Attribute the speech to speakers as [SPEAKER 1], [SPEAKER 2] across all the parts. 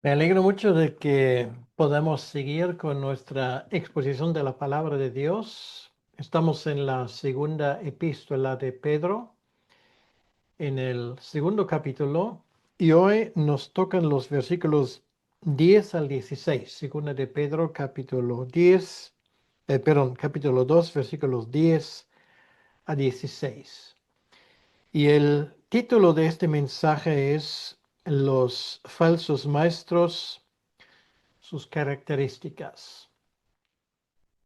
[SPEAKER 1] Me alegro mucho de que podamos seguir con nuestra exposición de la palabra de Dios. Estamos en la segunda epístola de Pedro, en el segundo capítulo, y hoy nos tocan los versículos 10 al 16. Segunda de Pedro, capítulo 10, capítulo 2, versículos 10 a 16. Y el título de este mensaje es Los falsos maestros, sus características.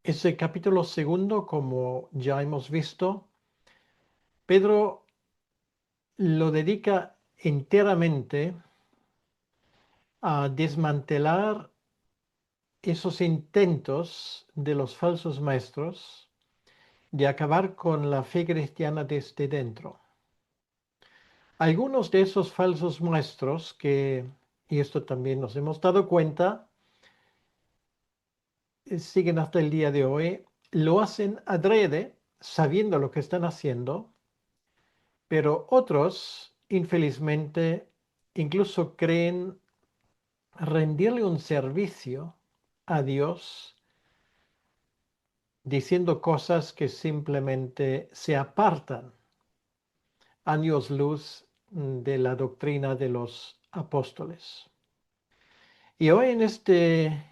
[SPEAKER 1] Ese capítulo segundo, como ya hemos visto, Pedro lo dedica enteramente a desmantelar esos intentos de los falsos maestros de acabar con la fe cristiana desde dentro. Algunos de esos falsos maestros y esto también nos hemos dado cuenta, siguen hasta el día de hoy, lo hacen adrede, sabiendo lo que están haciendo, pero otros, infelizmente, incluso creen rendirle un servicio a Dios diciendo cosas que simplemente se apartan años luz de la doctrina de los apóstoles. Y hoy en este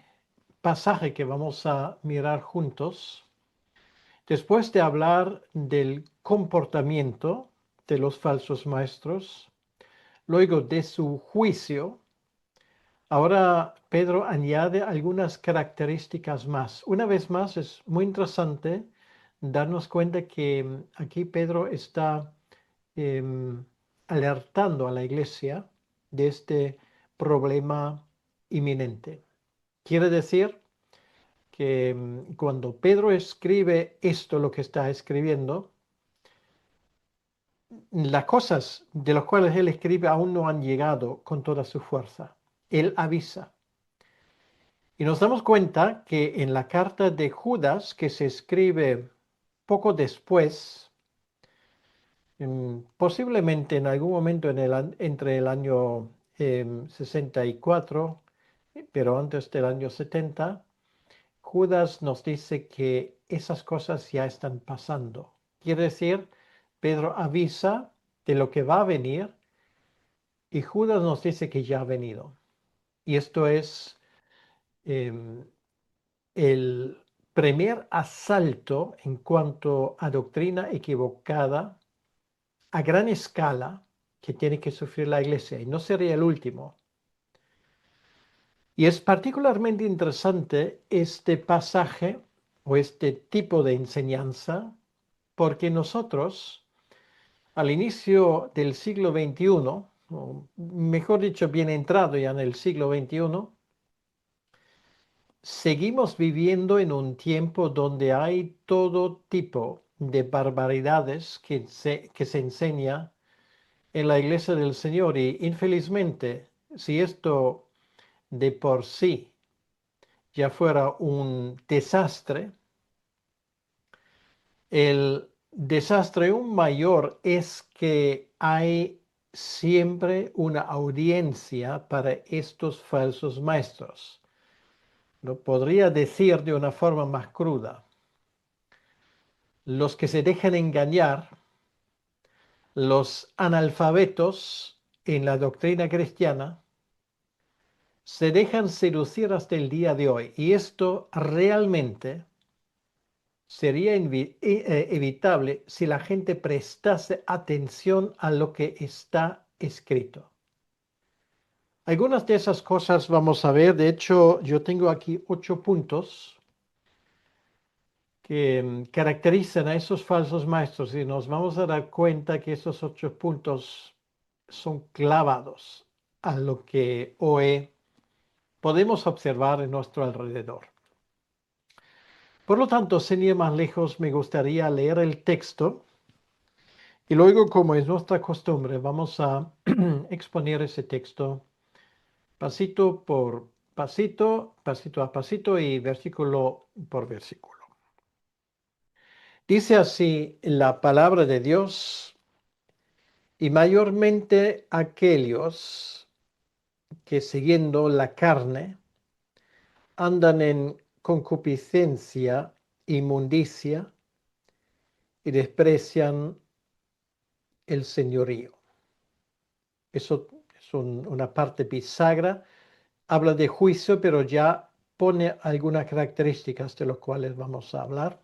[SPEAKER 1] pasaje que vamos a mirar juntos, después de hablar del comportamiento de los falsos maestros, luego de su juicio, ahora Pedro añade algunas características más. Una vez más, es muy interesante darnos cuenta que aquí Pedro está em, alertando a la iglesia de este problema inminente. Quiere decir que cuando Pedro escribe esto, lo que está escribiendo, las cosas de las cuales él escribe aún no han llegado con toda su fuerza. Él avisa. Y nos damos cuenta que en la carta de Judas, que se escribe poco después, posiblemente en algún momento entre el año 64, pero antes del año 70, Judas nos dice que esas cosas ya están pasando. Quiere decir, Pedro avisa de lo que va a venir y Judas nos dice que ya ha venido. Y esto es em, el primer asalto en cuanto a doctrina equivocada a gran escala que tiene que sufrir la iglesia y no sería el último. Y es particularmente interesante este pasaje o este tipo de enseñanza porque nosotros al inicio del siglo XXI, o mejor dicho, bien entrado ya en el siglo XXI, seguimos viviendo en un tiempo donde hay todo tipo de barbaridades que se enseña en la iglesia del Señor y infelizmente, si esto de por sí ya fuera un desastre, el desastre aún mayor es que hay siempre una audiencia para estos falsos maestros. Lo podría decir de una forma más cruda. Los que se dejan engañar, los analfabetos en la doctrina cristiana, se dejan seducir hasta el día de hoy. Y esto realmente sería evitable si la gente prestase atención a lo que está escrito. Algunas de esas cosas vamos a ver. De hecho, yo tengo aquí 8 puntos que caracterizan a esos falsos maestros y nos vamos a dar cuenta que esos 8 puntos son clavados a lo que hoy podemos observar en nuestro alrededor. Por lo tanto, sin ir más lejos, me gustaría leer el texto y luego, como es nuestra costumbre, vamos a exponer ese texto pasito por pasito, pasito a pasito y versículo por versículo. Dice así la palabra de Dios, y mayormente aquellos que siguiendo la carne andan en concupiscencia, inmundicia y desprecian el señorío. Eso es una parte bisagra. Habla de juicio, pero ya pone algunas características de las cuales vamos a hablar.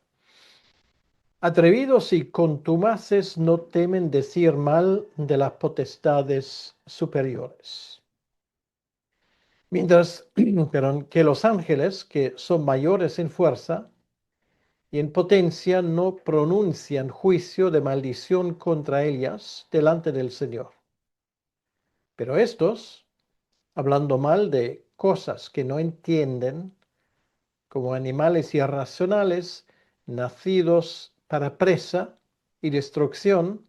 [SPEAKER 1] Atrevidos y contumaces no temen decir mal de las potestades superiores. Mientras que los ángeles, que son mayores en fuerza y en potencia, no pronuncian juicio de maldición contra ellas delante del Señor. Pero estos, hablando mal de cosas que no entienden, como animales irracionales, nacidos para presa y destrucción,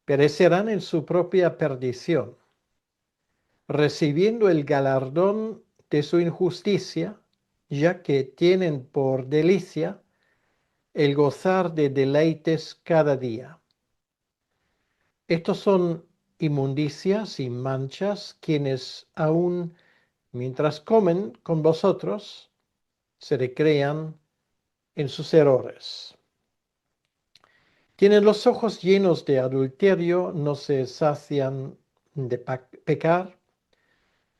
[SPEAKER 1] perecerán en su propia perdición, recibiendo el galardón de su injusticia, ya que tienen por delicia el gozar de deleites cada día. Estos son inmundicias y manchas, quienes aún mientras comen con vosotros, se recrean en sus errores. Tienen los ojos llenos de adulterio, no se sacian de pecar,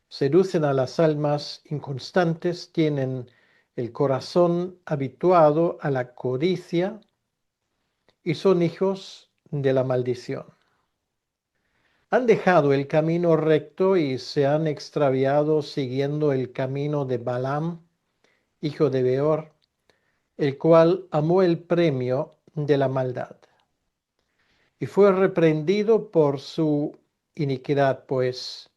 [SPEAKER 1] seducen a las almas inconstantes, tienen el corazón habituado a la codicia y son hijos de la maldición. Han dejado el camino recto y se han extraviado siguiendo el camino de Balaam, hijo de Beor, el cual amó el premio de la maldad y fue reprendido por su iniquidad, pues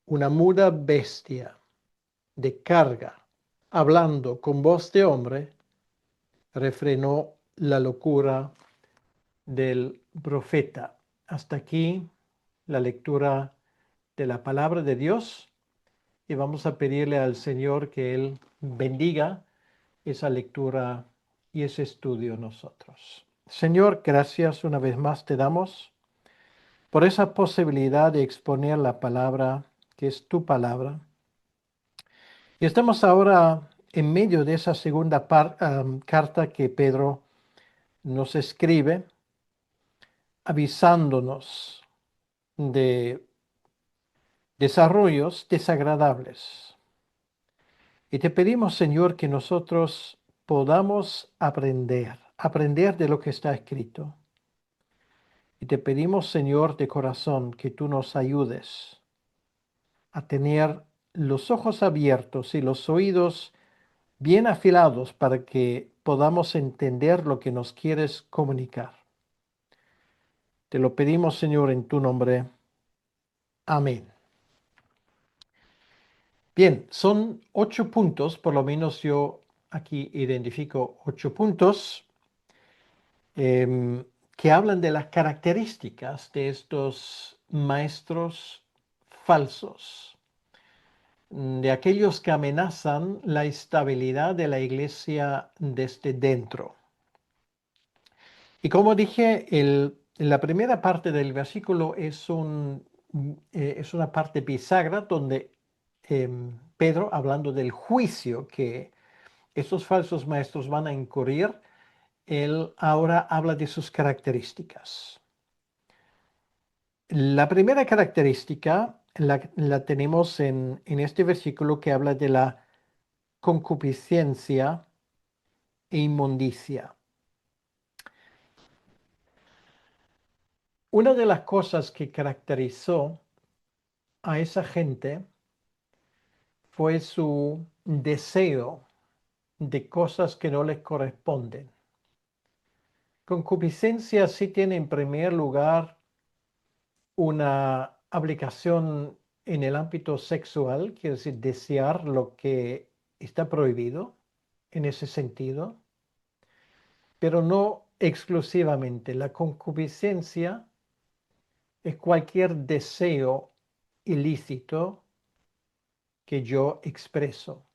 [SPEAKER 1] una muda bestia de carga, hablando con voz de hombre, refrenó la locura del profeta. Hasta aquí la lectura de la palabra de Dios y vamos a pedirle al Señor que Él bendiga esa lectura y ese estudio nosotros. Señor, gracias una vez más te damos por esa posibilidad de exponer la palabra que es tu palabra. Y estamos ahora en medio de esa segunda carta que Pedro nos escribe, avisándonos de desarrollos desagradables. Y te pedimos, Señor, que nosotros podamos aprender de lo que está escrito. Y te pedimos, Señor, de corazón, que tú nos ayudes a tener los ojos abiertos y los oídos bien afilados para que podamos entender lo que nos quieres comunicar. Te lo pedimos, Señor, en tu nombre. Amén. Bien, son 8 puntos, por lo menos yo aquí identifico 8 puntos que hablan de las características de estos maestros falsos, de aquellos que amenazan la estabilidad de la iglesia desde dentro. Y como dije, la primera parte del versículo es una parte bisagra donde Pedro, hablando del juicio que estos falsos maestros van a incurrir, él ahora habla de sus características. La primera característica la tenemos en este versículo que habla de la concupiscencia e inmundicia. Una de las cosas que caracterizó a esa gente fue su deseo de cosas que no les corresponden. Concupiscencia sí tiene en primer lugar una aplicación en el ámbito sexual, quiere decir desear lo que está prohibido en ese sentido, pero no exclusivamente. La concupiscencia es cualquier deseo ilícito que yo expreso.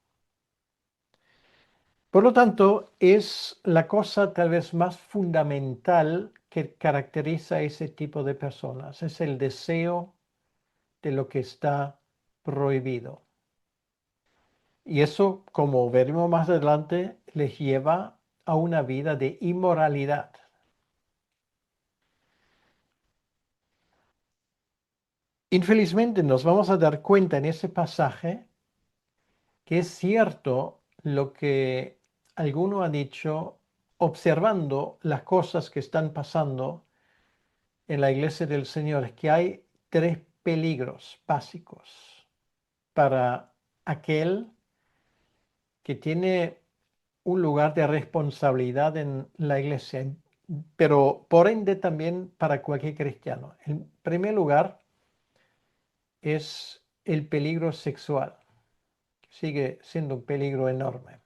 [SPEAKER 1] Por lo tanto, es la cosa tal vez más fundamental que caracteriza a ese tipo de personas. Es el deseo de lo que está prohibido. Y eso, como veremos más adelante, les lleva a una vida de inmoralidad. Infelizmente nos vamos a dar cuenta en ese pasaje que es cierto lo que alguno ha dicho observando las cosas que están pasando en la iglesia del Señor, es que hay tres peligros básicos para aquel que tiene un lugar de responsabilidad en la iglesia, pero por ende también para cualquier cristiano. En primer lugar es el peligro sexual. Sigue siendo un peligro enorme.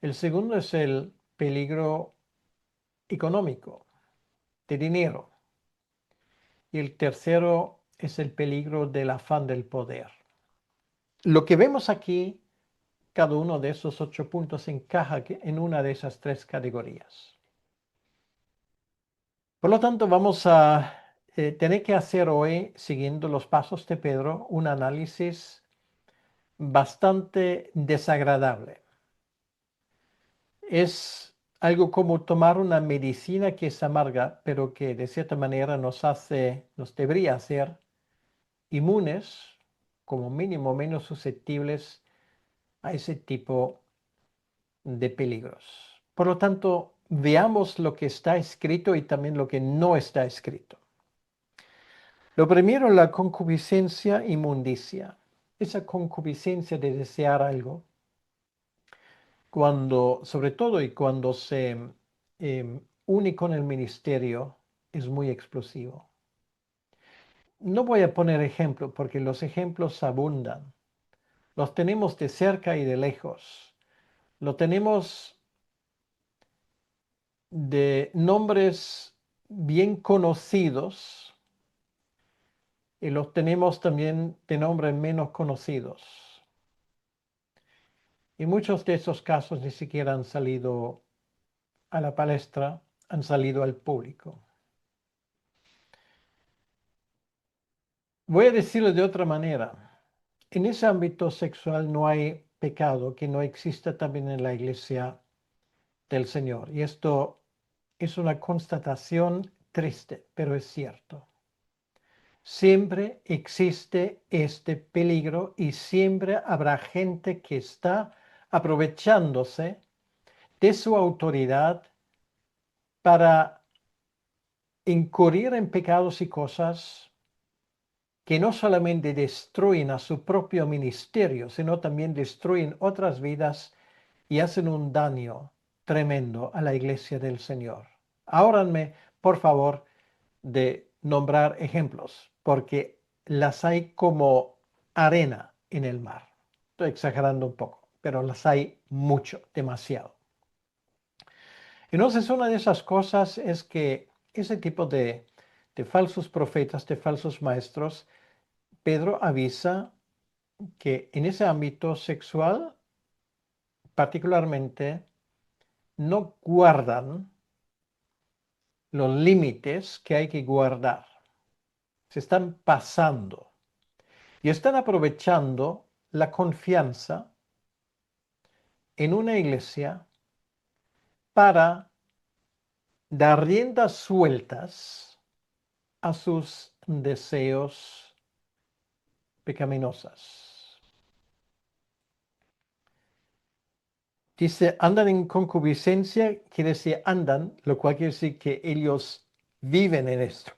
[SPEAKER 1] El segundo es el peligro económico, de dinero. Y el tercero es el peligro del afán del poder. Lo que vemos aquí, cada uno de esos 8 puntos encaja en una de esas tres categorías. Por lo tanto, vamos a tener que hacer hoy, siguiendo los pasos de Pedro, un análisis bastante desagradable. Es algo como tomar una medicina que es amarga, pero que de cierta manera nos debería hacer inmunes, como mínimo menos susceptibles a ese tipo de peligros. Por lo tanto, veamos lo que está escrito y también lo que no está escrito. Lo primero, la concupiscencia inmundicia. Esa concupiscencia de desear algo, sobre todo y cuando se une con el ministerio, es muy explosivo. No voy a poner ejemplo porque los ejemplos abundan. Los tenemos de cerca y de lejos. Lo tenemos de nombres bien conocidos y los tenemos también de nombres menos conocidos. Y muchos de esos casos ni siquiera han salido a la palestra, han salido al público. Voy a decirlo de otra manera. En ese ámbito sexual no hay pecado que no exista también en la iglesia del Señor. Y esto es una constatación triste, pero es cierto. Siempre existe este peligro y siempre habrá gente que está aprovechándose de su autoridad para incurrir en pecados y cosas que no solamente destruyen a su propio ministerio, sino también destruyen otras vidas y hacen un daño tremendo a la iglesia del Señor. Ahórrenme, por favor, de nombrar ejemplos, porque las hay como arena en el mar. Estoy exagerando un poco, pero las hay mucho, demasiado. Entonces, una de esas cosas es que ese tipo de falsos profetas, de falsos maestros, Pedro avisa que en ese ámbito sexual, particularmente, no guardan los límites que hay que guardar. Se están pasando y están aprovechando la confianza en una iglesia para dar riendas sueltas a sus deseos pecaminosas. Dice, andan en concupiscencia, quiere decir andan, lo cual quiere decir que ellos viven en esto.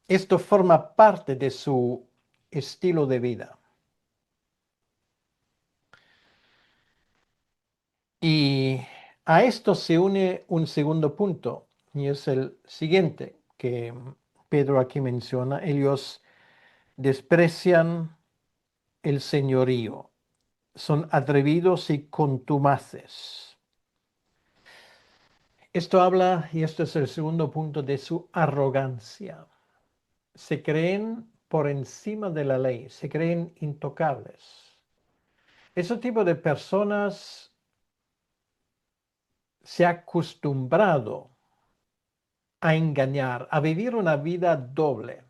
[SPEAKER 1] Esto forma parte de su estilo de vida. Y a esto se une un segundo punto, y es el siguiente que Pedro aquí menciona. Ellos desprecian el señorío, son atrevidos y contumaces. Esto habla, y esto es el segundo punto, de su arrogancia. Se creen por encima de la ley, se creen intocables. Ese tipo de personas se ha acostumbrado a engañar, a vivir una vida doble,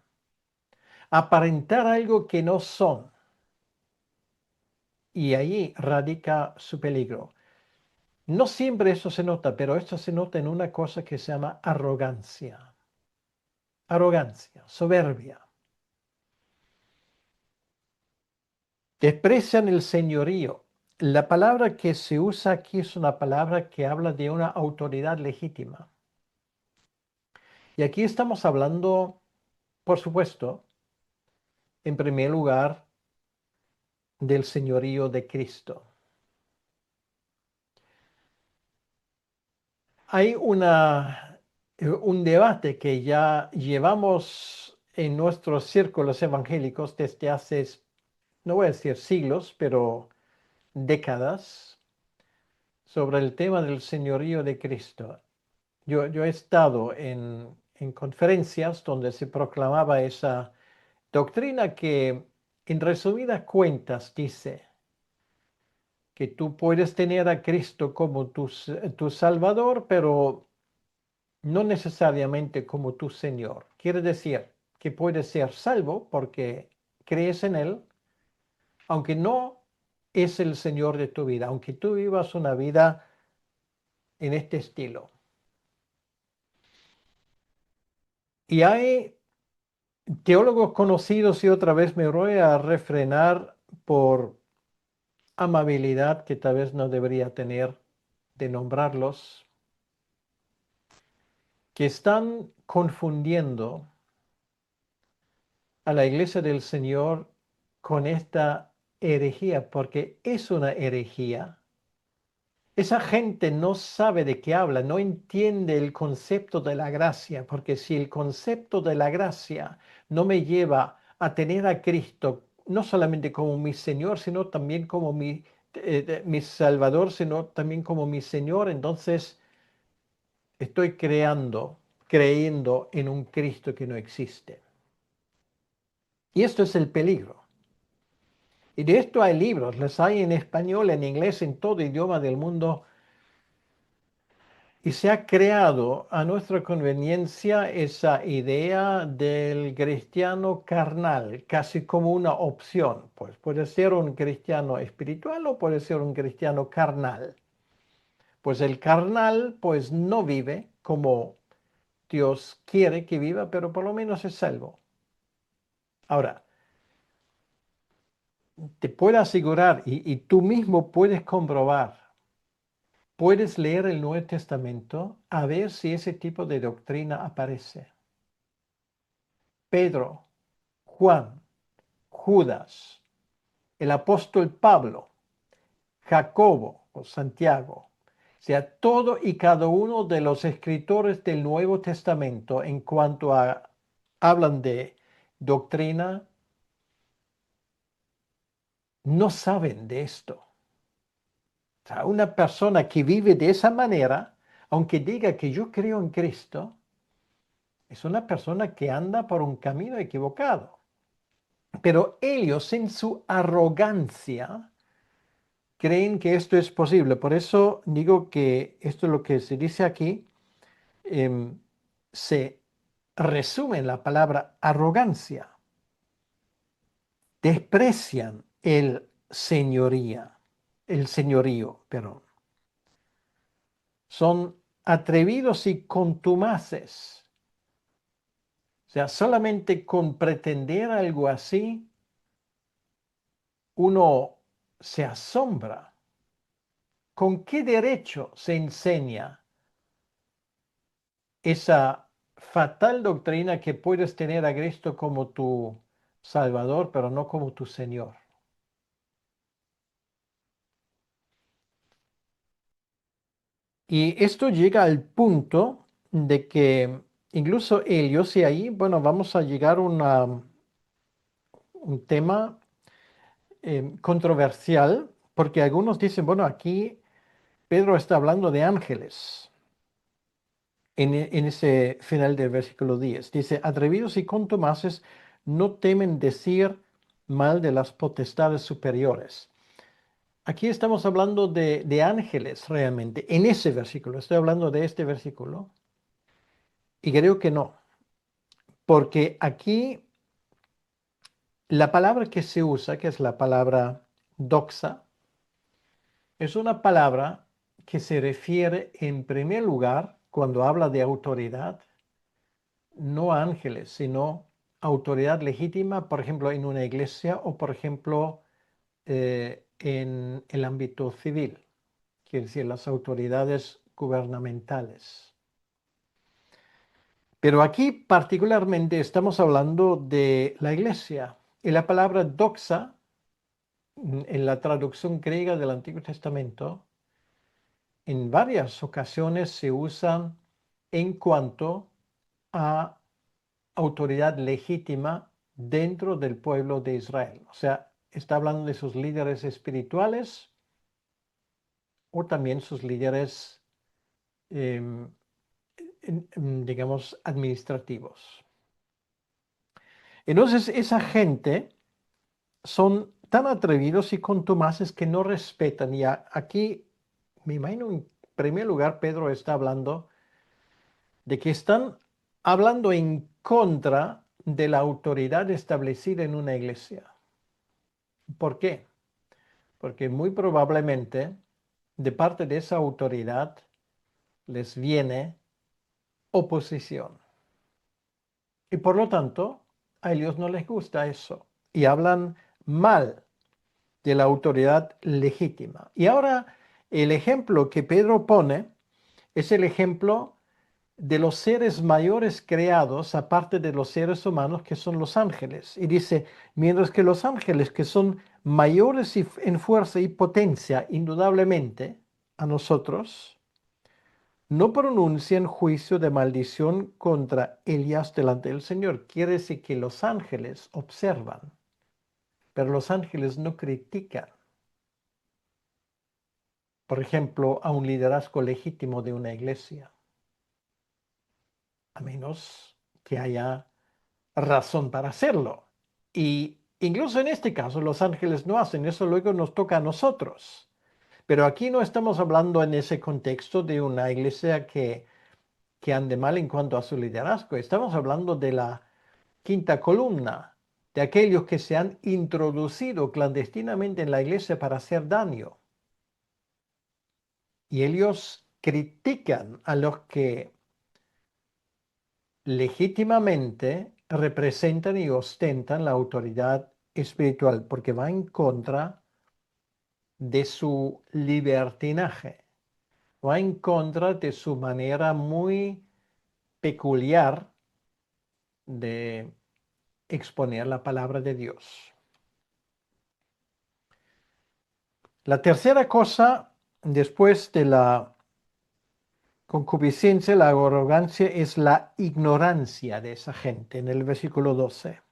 [SPEAKER 1] a aparentar algo que no son. y ahí radica su peligro. No siempre eso se nota, pero esto se nota en una cosa que se llama arrogancia. Arrogancia, soberbia. Desprecian el señorío. La palabra que se usa aquí es una palabra que habla de una autoridad legítima. Y aquí estamos hablando, por supuesto, en primer lugar, del señorío de Cristo. Hay un debate que ya llevamos en nuestros círculos evangélicos desde hace, no voy a decir siglos, pero décadas, sobre el tema del señorío de Cristo. Yo he estado en conferencias donde se proclamaba esa doctrina que, en resumidas cuentas, dice que tú puedes tener a Cristo como tu Salvador, pero no necesariamente como tu Señor. Quiere decir que puedes ser salvo porque crees en Él, aunque no es el Señor de tu vida, aunque tú vivas una vida en este estilo. Y hay teólogos conocidos, y otra vez me voy a refrenar por amabilidad que tal vez no debería tener de nombrarlos, que están confundiendo a la iglesia del Señor con esta herejía, porque es una herejía. Esa gente no sabe de qué habla, no entiende el concepto de la gracia, porque si el concepto de la gracia no me lleva a tener a Cristo, no solamente como mi Señor, sino también como mi Salvador, sino también como mi Señor, entonces estoy creyendo en un Cristo que no existe. Y esto es el peligro. Y de esto hay libros, los hay en español, en inglés, en todo idioma del mundo. Y se ha creado a nuestra conveniencia esa idea del cristiano carnal, casi como una opción. Pues puede ser un cristiano espiritual o puede ser un cristiano carnal. Pues el carnal, pues no vive como Dios quiere que viva, pero por lo menos es salvo. Ahora, te puedo asegurar, y tú mismo puedes comprobar, puedes leer el Nuevo Testamento a ver si ese tipo de doctrina aparece. Pedro, Juan, Judas, el apóstol Pablo, Jacobo o Santiago, o sea, todo y cada uno de los escritores del Nuevo Testamento en cuanto a hablan de doctrina, no saben de esto. O sea, una persona que vive de esa manera, aunque diga que yo creo en Cristo, es una persona que anda por un camino equivocado. Pero ellos en su arrogancia creen que esto es posible. Por eso digo que esto es lo que se dice aquí, se resume en la palabra arrogancia. Desprecian el señorío, perdón. Son atrevidos y contumaces. O sea, solamente con pretender algo así, uno se asombra. ¿Con qué derecho se enseña esa fatal doctrina que puedes tener a Cristo como tu Salvador, pero no como tu Señor? Y esto llega al punto de que incluso ellos, y ahí, bueno, vamos a llegar a un tema controversial, porque algunos dicen, bueno, aquí Pedro está hablando de ángeles. En ese final del versículo 10. Dice, atrevidos y contumaces no temen decir mal de las potestades superiores. Aquí estamos hablando de ángeles realmente, en ese versículo. Estoy hablando de este versículo. Y creo que no, porque aquí la palabra que se usa, que es la palabra doxa, Es una palabra que se refiere en primer lugar, cuando habla de autoridad, no a ángeles, sino autoridad legítima, por ejemplo, en una iglesia o, por ejemplo, en el ámbito civil, quiere decir las autoridades gubernamentales. Pero aquí particularmente estamos hablando de la iglesia. Y la palabra doxa, en la traducción griega del Antiguo Testamento, en varias ocasiones se usa en cuanto a autoridad legítima dentro del pueblo de Israel. O sea, está hablando de sus líderes espirituales o también sus líderes, em, digamos, administrativos. Entonces, esa gente son tan atrevidos y contumaces que no respetan. Y aquí, me imagino, en primer lugar, Pedro está hablando de que están hablando en contra de la autoridad establecida en una iglesia. ¿Por qué? Porque muy probablemente de parte de esa autoridad les viene oposición. Y por lo tanto, a ellos no les gusta eso. Y hablan mal de la autoridad legítima. Y ahora el ejemplo que Pedro pone es el ejemplo de los seres mayores creados, aparte de los seres humanos, que son los ángeles. Y dice, mientras que los ángeles, que son mayores en fuerza y potencia, indudablemente, a nosotros, no pronuncian juicio de maldición contra Elías delante del Señor. Quiere decir que los ángeles observan, pero los ángeles no critican, por ejemplo, a un liderazgo legítimo de una iglesia, a menos que haya razón para hacerlo. Y incluso en este caso los ángeles no hacen eso, luego nos toca a nosotros. Pero aquí no estamos hablando en ese contexto de una iglesia que ande mal en cuanto a su liderazgo. Estamos hablando de la quinta columna, de aquellos que se han introducido clandestinamente en la iglesia para hacer daño. Y ellos critican a los que legítimamente representan y ostentan la autoridad espiritual, porque va en contra de su libertinaje, va en contra de su manera muy peculiar de exponer la palabra de Dios. La tercera cosa, después de la concupiscencia, la arrogancia, es la ignorancia de esa gente, en el versículo 12.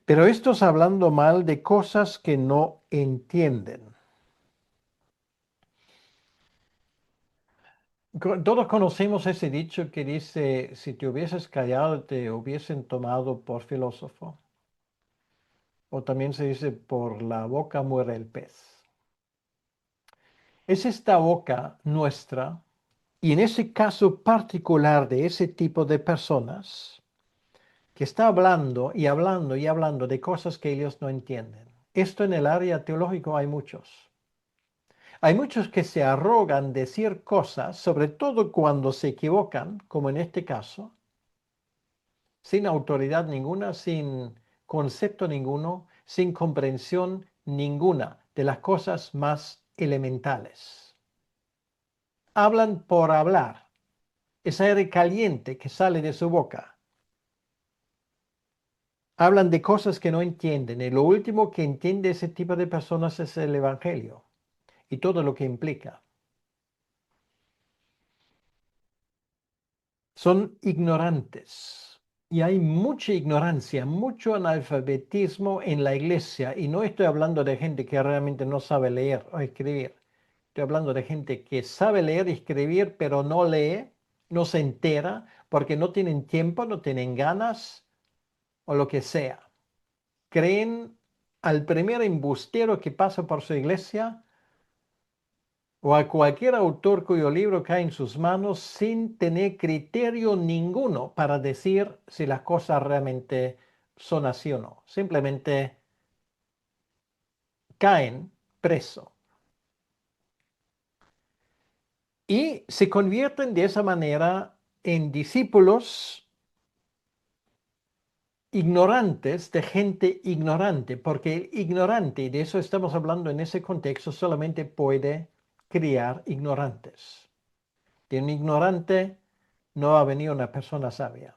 [SPEAKER 1] Pero estos hablando mal de cosas que no entienden. Todos conocemos ese dicho que dice, si te hubieses callado, te hubiesen tomado por filósofo. O también se dice, por la boca muere el pez. Es esta boca nuestra, y en ese caso particular de ese tipo de personas, que está hablando y hablando y hablando de cosas que ellos no entienden. Esto en el área teológico hay muchos. Hay muchos que se arrogan decir cosas, sobre todo cuando se equivocan, como en este caso, sin autoridad ninguna, sin concepto ninguno, sin comprensión ninguna de las cosas más elementales. Hablan por hablar. Es aire caliente que sale de su boca. Hablan de cosas que no entienden y lo último que entiende ese tipo de personas es el Evangelio y todo lo que implica. Son ignorantes y hay mucha ignorancia, mucho analfabetismo en la iglesia y no estoy hablando de gente que realmente no sabe leer o escribir. Estoy hablando de gente que sabe leer y escribir pero no lee, no se entera porque no tienen tiempo, no tienen ganas o lo que sea. Creen al primer embustero que pasa por su iglesia o a cualquier autor cuyo libro cae en sus manos sin tener criterio ninguno para decir si las cosas realmente son así o no. Simplemente caen preso. y se convierten de esa manera en discípulos ignorantes de gente ignorante, porque el ignorante, y de eso estamos hablando en ese contexto, solamente puede criar ignorantes. De un ignorante no ha venido una persona sabia.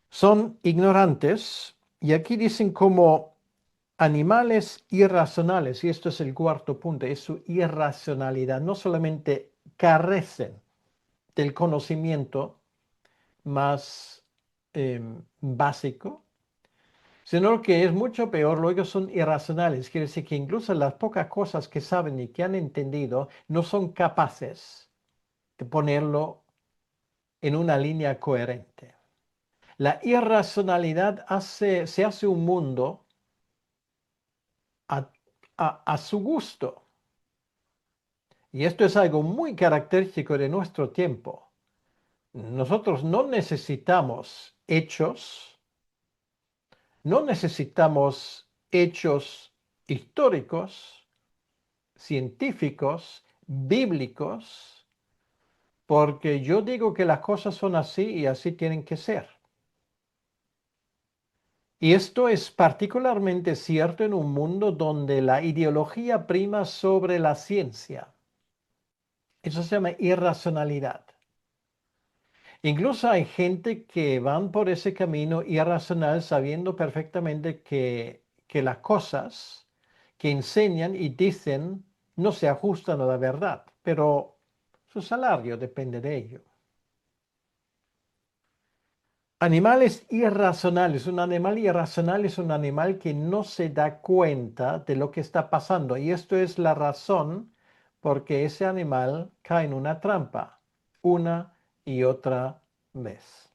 [SPEAKER 1] Son ignorantes, y aquí dicen como animales irracionales, y esto es el cuarto punto, es su irracionalidad. No solamente carecen del conocimiento más básico, sino que es mucho peor, luego son irracionales. Quiere decir que incluso las pocas cosas que saben y que han entendido no son capaces de ponerlo en una línea coherente. La irracionalidad se hace un mundo a, a su gusto. Y esto es algo muy característico de nuestro tiempo. Nosotros no necesitamos hechos, no necesitamos hechos históricos, científicos, bíblicos, porque yo digo que las cosas son así y así tienen que ser. Y esto es particularmente cierto en un mundo donde la ideología prima sobre la ciencia. Eso se llama irracionalidad. Incluso hay gente que van por ese camino irracional sabiendo perfectamente que las cosas que enseñan y dicen no se ajustan a la verdad, pero su salario depende de ello. Animales irracionales. Un animal irracional es un animal que no se da cuenta de lo que está pasando. Y esto es la razón por qué ese animal cae en una trampa una y otra vez.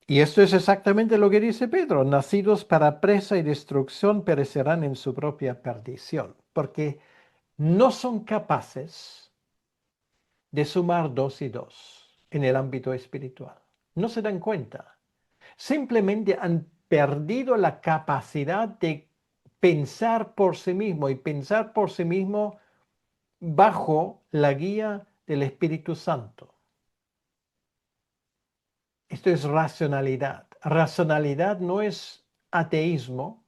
[SPEAKER 1] Y esto es exactamente lo que dice Pedro. Nacidos para presa y destrucción perecerán en su propia perdición. Porque no son capaces de sumar dos y dos en el ámbito espiritual. No se dan cuenta. Simplemente han perdido la capacidad de pensar por sí mismo y pensar por sí mismo bajo la guía del Espíritu Santo. Esto es racionalidad. Racionalidad no es ateísmo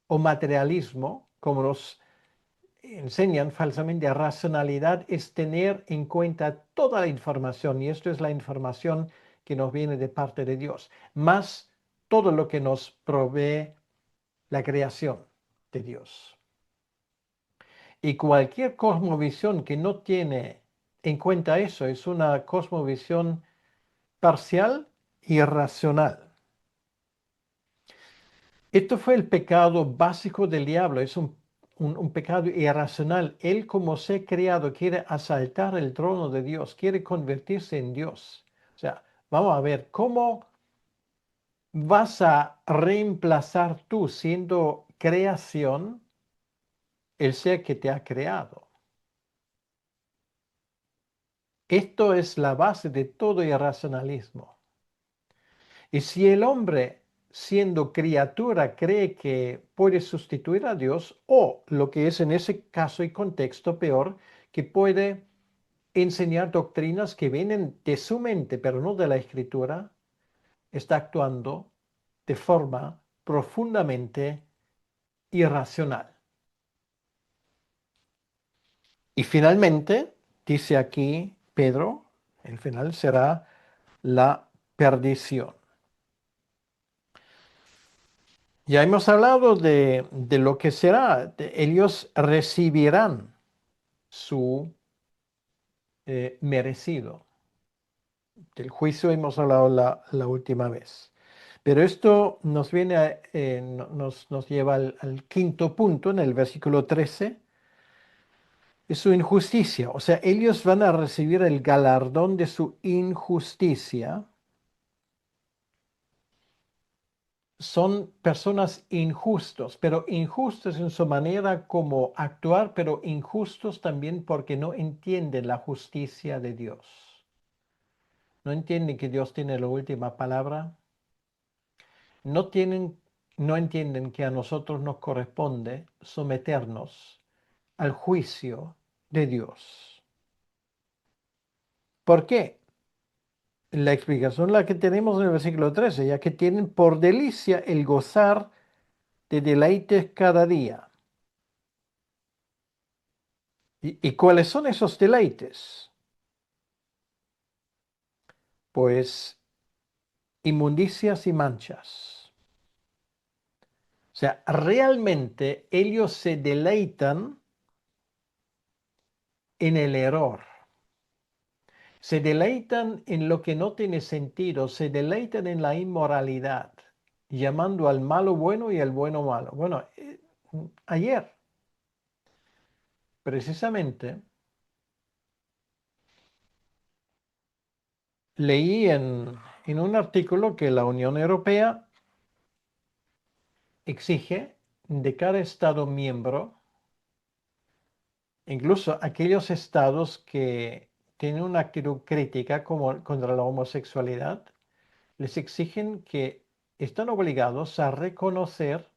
[SPEAKER 1] o materialismo, como nos enseñan falsamente. Racionalidad es tener en cuenta toda la información, y esto es la información que nos viene de parte de Dios, más todo lo que nos provee la creación de Dios. Y cualquier cosmovisión que no tiene en cuenta eso es una cosmovisión parcial y irracional. Esto fue el pecado básico del diablo, es un pecado irracional. Él como ser creado quiere asaltar el trono de Dios, quiere convertirse en Dios. O sea, vamos a ver, ¿cómo vas a reemplazar tú siendo creación el ser que te ha creado? Esto es la base de todo irracionalismo. Y si el hombre, siendo criatura, cree que puede sustituir a Dios, o lo que es en ese caso y contexto peor, que puede enseñar doctrinas que vienen de su mente, pero no de la Escritura, está actuando de forma profundamente irracional. Y finalmente, dice aquí Pedro, el final será la perdición. Ya hemos hablado de lo que será. Ellos recibirán su merecido. Del juicio hemos hablado la última vez. Pero esto nos viene nos lleva al quinto punto en el versículo 13. Es su injusticia. O sea, ellos van a recibir el galardón de su injusticia. Son personas injustos, pero injustos en su manera como actuar, pero injustos también porque no entienden la justicia de Dios. No entienden que Dios tiene la última palabra. No entienden que a nosotros nos corresponde someternos al juicio de Dios. ¿Por qué? La explicación la que tenemos en el versículo 13, ya que tienen por delicia el gozar de deleites cada día. ¿Y cuáles son esos deleites? Pues inmundicias y manchas. O sea, realmente ellos se deleitan en el error. Se deleitan en lo que no tiene sentido, se deleitan en la inmoralidad, llamando al malo bueno y al bueno malo. Bueno, ayer, precisamente, leí en un artículo que la Unión Europea exige de cada Estado miembro, incluso aquellos estados que tienen una actitud crítica como contra la homosexualidad, les exigen que están obligados a reconocer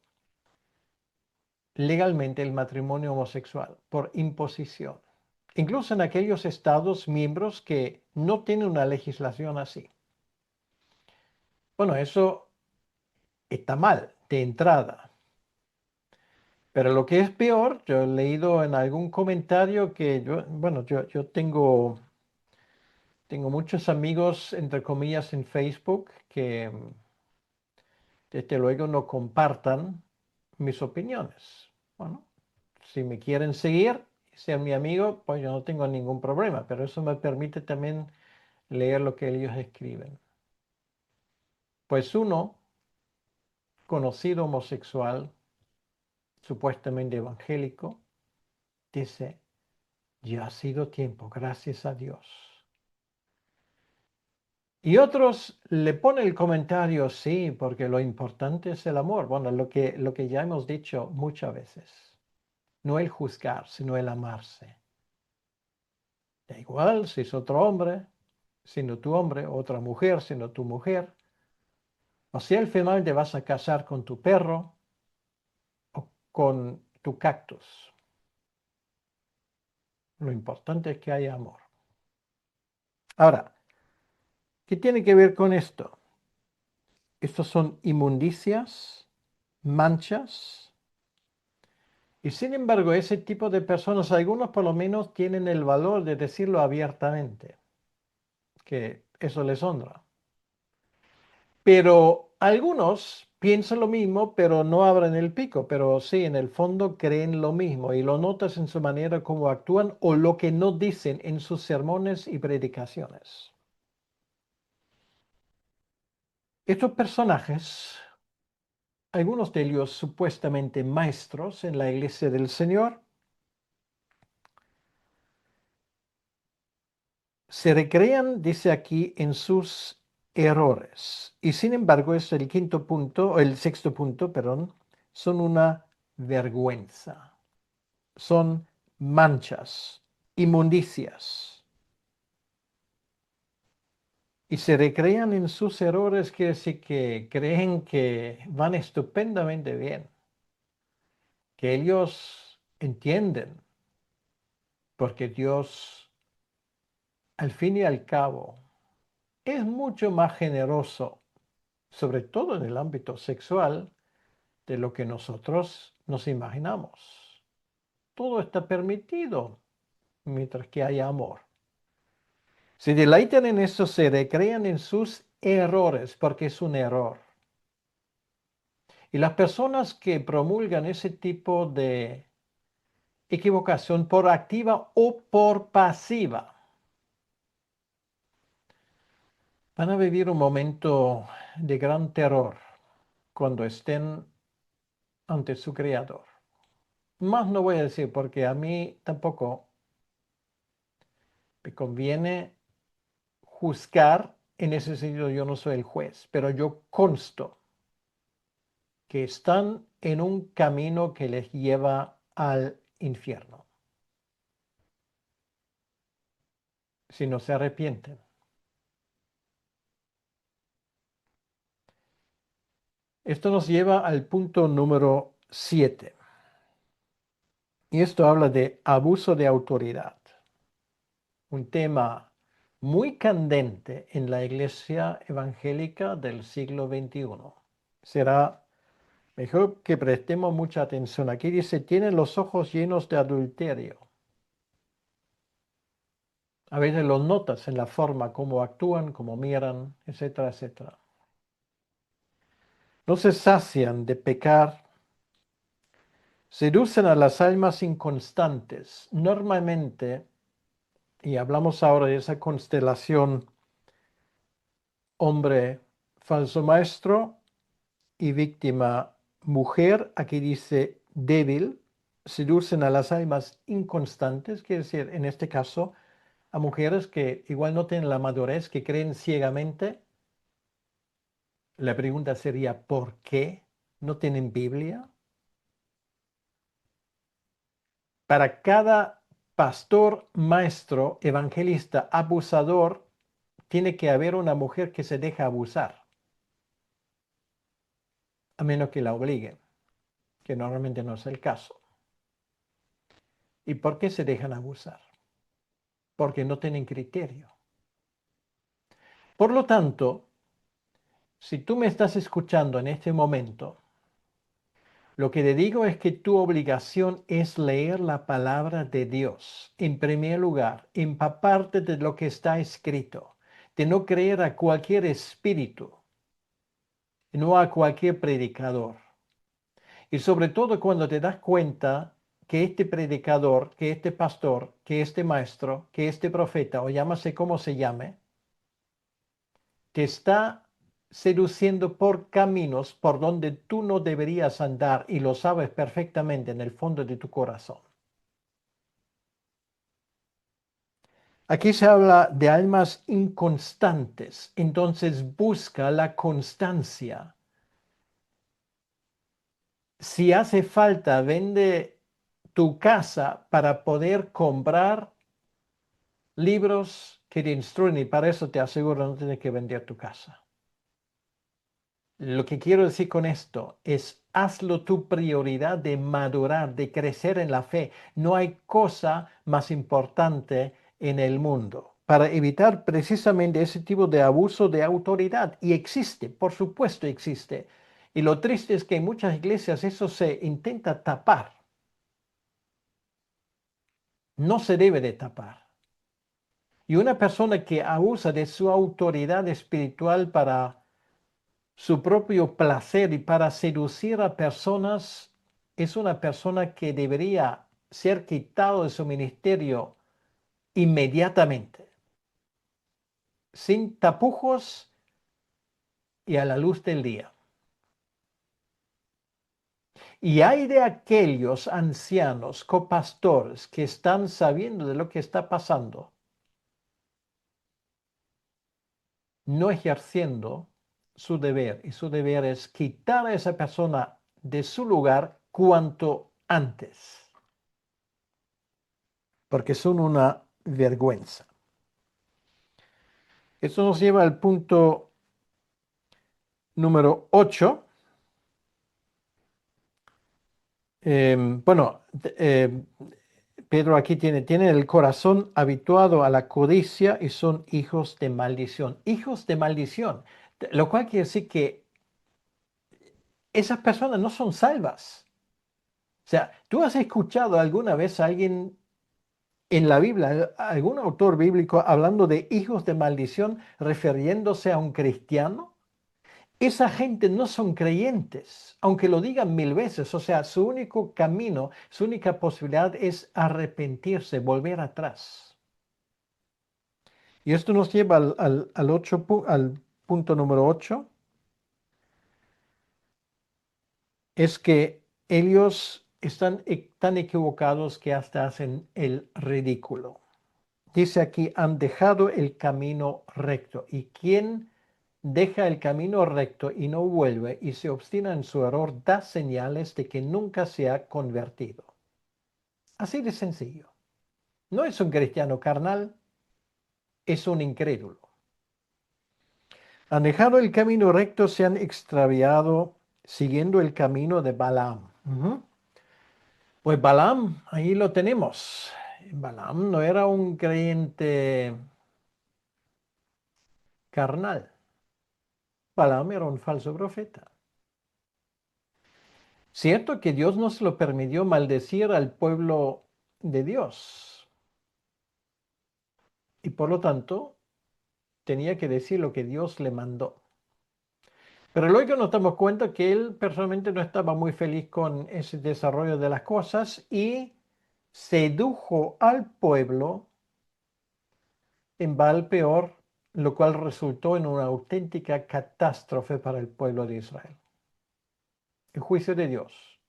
[SPEAKER 1] legalmente el matrimonio homosexual por imposición, incluso en aquellos estados miembros que no tienen una legislación así. Bueno, eso está mal de entrada. Pero lo que es peor, yo he leído en algún comentario que yo tengo muchos amigos, entre comillas, en Facebook que desde luego no compartan mis opiniones. Bueno, si me quieren seguir y ser mi amigo, pues yo no tengo ningún problema, pero eso me permite también leer lo que ellos escriben. Pues uno, conocido homosexual, supuestamente evangélico, dice, ya ha sido tiempo, gracias a Dios. Y otros le ponen el comentario, sí, porque lo importante es el amor. Bueno, lo que ya hemos dicho muchas veces. No el juzgar, sino el amarse. Da igual si es otro hombre, sino tu hombre, otra mujer, sino tu mujer. O si al final te vas a casar con tu perro o con tu cactus. Lo importante es que haya amor. Ahora, ¿qué tiene que ver con esto? Estos son inmundicias, manchas. Y sin embargo, ese tipo de personas, algunos por lo menos tienen el valor de decirlo abiertamente, que eso les honra. Pero algunos piensan lo mismo, pero no abren el pico, pero sí, en el fondo creen lo mismo y lo notas en su manera como actúan o lo que no dicen en sus sermones y predicaciones. Estos personajes, algunos de ellos supuestamente maestros en la iglesia del Señor, se recrean, dice aquí, en sus errores. Y sin embargo, es el quinto punto, o el sexto punto, perdón, son una vergüenza. Son manchas, inmundicias. Y se recrean en sus errores, que sí que creen que van estupendamente bien, que ellos entienden, porque Dios, al fin y al cabo, es mucho más generoso, sobre todo en el ámbito sexual, de lo que nosotros nos imaginamos. Todo está permitido mientras que haya amor. Se deleitan en eso, se recrean en sus errores, porque es un error. Y las personas que promulgan ese tipo de equivocación por activa o por pasiva van a vivir un momento de gran terror cuando estén ante su Creador. Más no voy a decir porque a mí tampoco me conviene juzgar. En ese sentido yo no soy el juez, pero yo consto que están en un camino que les lleva al infierno si no se arrepienten. Esto nos lleva al punto número 7. Y esto habla de abuso de autoridad, un tema muy candente en la iglesia evangélica del siglo XXI. Será mejor que prestemos mucha atención. Aquí dice, tienen los ojos llenos de adulterio. A veces los notas en la forma como actúan, como miran, etcétera, etcétera. No se sacian de pecar, seducen a las almas inconstantes. Normalmente, y hablamos ahora de esa constelación hombre falso maestro y víctima mujer, aquí dice débil, seducen a las almas inconstantes, quiere decir, en este caso, a mujeres que igual no tienen la madurez, que creen ciegamente. La pregunta sería, ¿por qué no tienen Biblia? Para cada pastor, maestro, evangelista, abusador, tiene que haber una mujer que se deja abusar, a menos que la obliguen, que normalmente no es el caso. ¿Y por qué se dejan abusar? Porque no tienen criterio. Por lo tanto, si tú me estás escuchando en este momento, lo que te digo es que tu obligación es leer la palabra de Dios. En primer lugar, empaparte de lo que está escrito, de no creer a cualquier espíritu, no a cualquier predicador. Y sobre todo cuando te das cuenta que este predicador, que este pastor, que este maestro, que este profeta, o llámase como se llame, te está seduciendo por caminos por donde tú no deberías andar y lo sabes perfectamente en el fondo de tu corazón. Aquí se habla de almas inconstantes, entonces busca la constancia. Si hace falta, vende tu casa para poder comprar libros que te instruyen y para eso te aseguro no tienes que vender tu casa. Lo que quiero decir con esto es hazlo tu prioridad de madurar, de crecer en la fe. No hay cosa más importante en el mundo para evitar precisamente ese tipo de abuso de autoridad. Y existe, por supuesto existe. Y lo triste es que en muchas iglesias eso se intenta tapar. No se debe de tapar. Y una persona que abusa de su autoridad espiritual para su propio placer y para seducir a personas, es una persona que debería ser quitado de su ministerio inmediatamente, sin tapujos y a la luz del día. Y hay de aquellos ancianos, copastores, que están sabiendo de lo que está pasando, no ejerciendo su deber. Y su deber es quitar a esa persona de su lugar cuanto antes, porque son una vergüenza. Esto nos lleva al punto número 8. Bueno, Pedro aquí tiene el corazón habituado a la codicia y son hijos de maldición. Hijos de maldición, lo cual quiere decir que esas personas no son salvas. O sea, ¿tú has escuchado alguna vez a alguien en la Biblia, algún autor bíblico hablando de hijos de maldición refiriéndose a un cristiano? Esa gente no son creyentes, aunque lo digan mil veces. O sea, su único camino, su única posibilidad es arrepentirse, volver atrás. Y esto nos lleva al punto número 8. Es que ellos están tan equivocados que hasta hacen el ridículo. Dice aquí, han dejado el camino recto. ¿Y quién deja el camino recto y no vuelve y se obstina en su error, da señales de que nunca se ha convertido? Así de sencillo. No es un cristiano carnal, es un incrédulo. Han dejado el camino recto, se han extraviado siguiendo el camino de Balaam. Pues Balaam, ahí lo tenemos. Balaam no era un creyente carnal. Balaam era un falso profeta. Cierto que Dios no se lo permitió maldecir al pueblo de Dios. Y por lo tanto, tenía que decir lo que Dios le mandó. Pero luego nos damos cuenta que él personalmente no estaba muy feliz con ese desarrollo de las cosas y sedujo al pueblo en Baal Peor, lo cual resultó en una auténtica catástrofe para el pueblo de Israel. El juicio de Dios,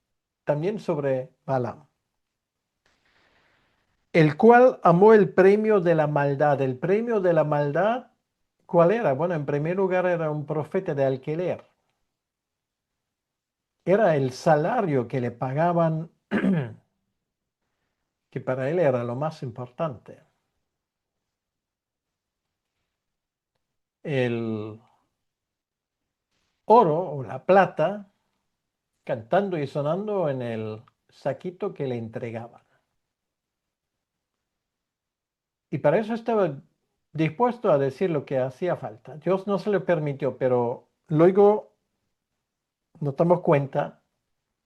[SPEAKER 1] también sobre Balaam, el cual amó el premio de la maldad. El premio de la maldad, ¿cuál era? Bueno, en primer lugar era un profeta de alquiler. Era el salario que le pagaban, que para él era lo más importante. El oro o la plata cantando y sonando en el saquito que le entregaban. Y para eso estaba dispuesto a decir lo que hacía falta. Dios no se le permitió, pero luego nos damos cuenta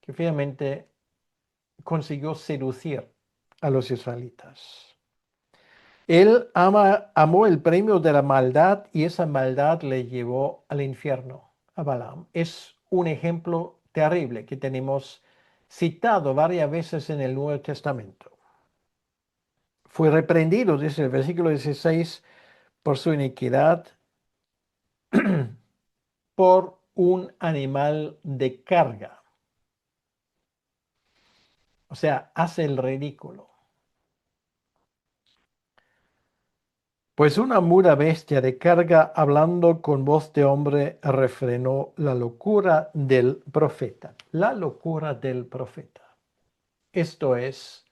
[SPEAKER 1] que finalmente consiguió seducir a los israelitas. Él amó el premio de la maldad y esa maldad le llevó al infierno, a Balaam. Es un ejemplo terrible que tenemos citado varias veces en el Nuevo Testamento. Fue reprendido, dice el versículo 16, por su iniquidad, por un animal de carga. O sea, hace el ridículo. Pues una muda bestia de carga, hablando con voz de hombre, refrenó la locura del profeta. La locura del profeta. Esto es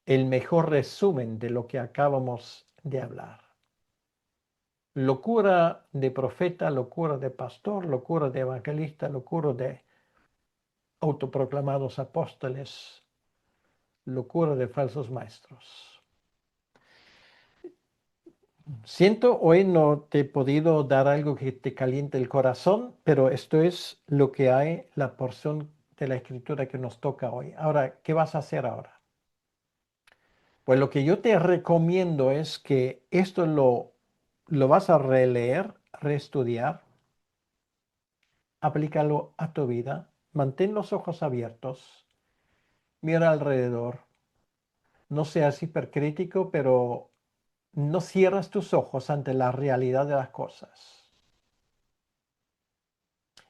[SPEAKER 1] el mejor resumen de lo que acabamos de hablar. Locura de profeta, locura de pastor, locura de evangelista, locura de autoproclamados apóstoles, locura de falsos maestros. Siento, hoy no te he podido dar algo que te caliente el corazón, pero esto es lo que hay, la porción de la escritura que nos toca hoy. Ahora, ¿qué vas a hacer ahora? Pues lo que yo te recomiendo es que esto lo vas a releer, reestudiar, aplícalo a tu vida, mantén los ojos abiertos, mira alrededor, no seas hipercrítico, pero no cierras tus ojos ante la realidad de las cosas.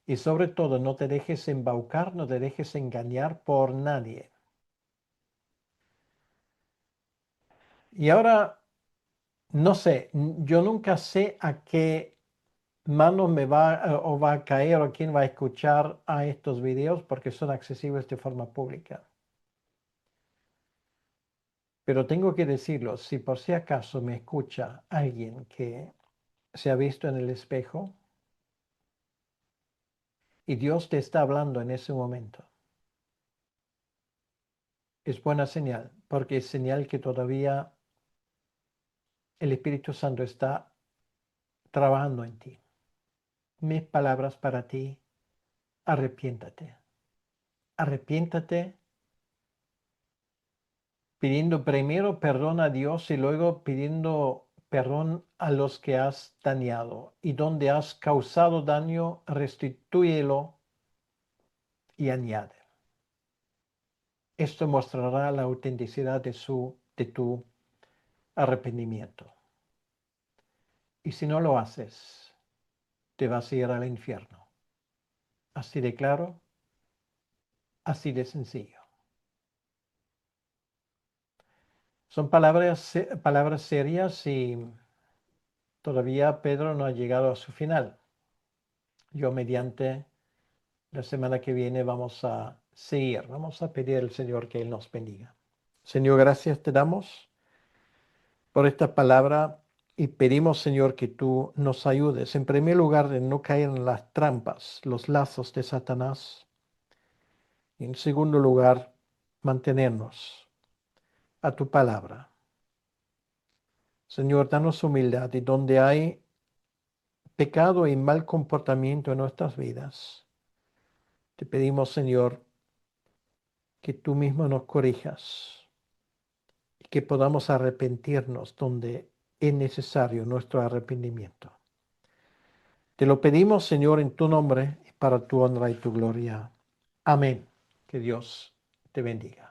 [SPEAKER 1] Y sobre todo, no te dejes embaucar, no te dejes engañar por nadie. Y ahora, no sé, yo nunca sé a qué mano me va o va a caer o quién va a escuchar a estos videos porque son accesibles de forma pública. Pero tengo que decirlo, si por si acaso me escucha alguien que se ha visto en el espejo y Dios te está hablando en ese momento, es buena señal, porque es señal que todavía el Espíritu Santo está trabajando en ti. Mis palabras para ti, arrepiéntate. Arrepiéntate pidiendo primero perdón a Dios y luego pidiendo perdón a los que has dañado. Y donde has causado daño, restitúyelo y añade. Esto mostrará la autenticidad de tu arrepentimiento. Y si no lo haces, te vas a ir al infierno. Así de claro, así de sencillo. Son palabras serias y todavía Pedro no ha llegado a su final. Yo mediante la semana que viene vamos a seguir, vamos a pedir al Señor que Él nos bendiga. Señor, gracias te damos por esta palabra y pedimos, Señor, que tú nos ayudes, en primer lugar, en no caer en las trampas, los lazos de Satanás. En segundo lugar, mantenernos a tu palabra. Señor, danos humildad y donde hay pecado y mal comportamiento en nuestras vidas, te pedimos, Señor, que tú mismo nos corrijas y que podamos arrepentirnos donde es necesario nuestro arrepentimiento. Te lo pedimos, Señor, en tu nombre y para tu honra y tu gloria. Amén. Que Dios te bendiga.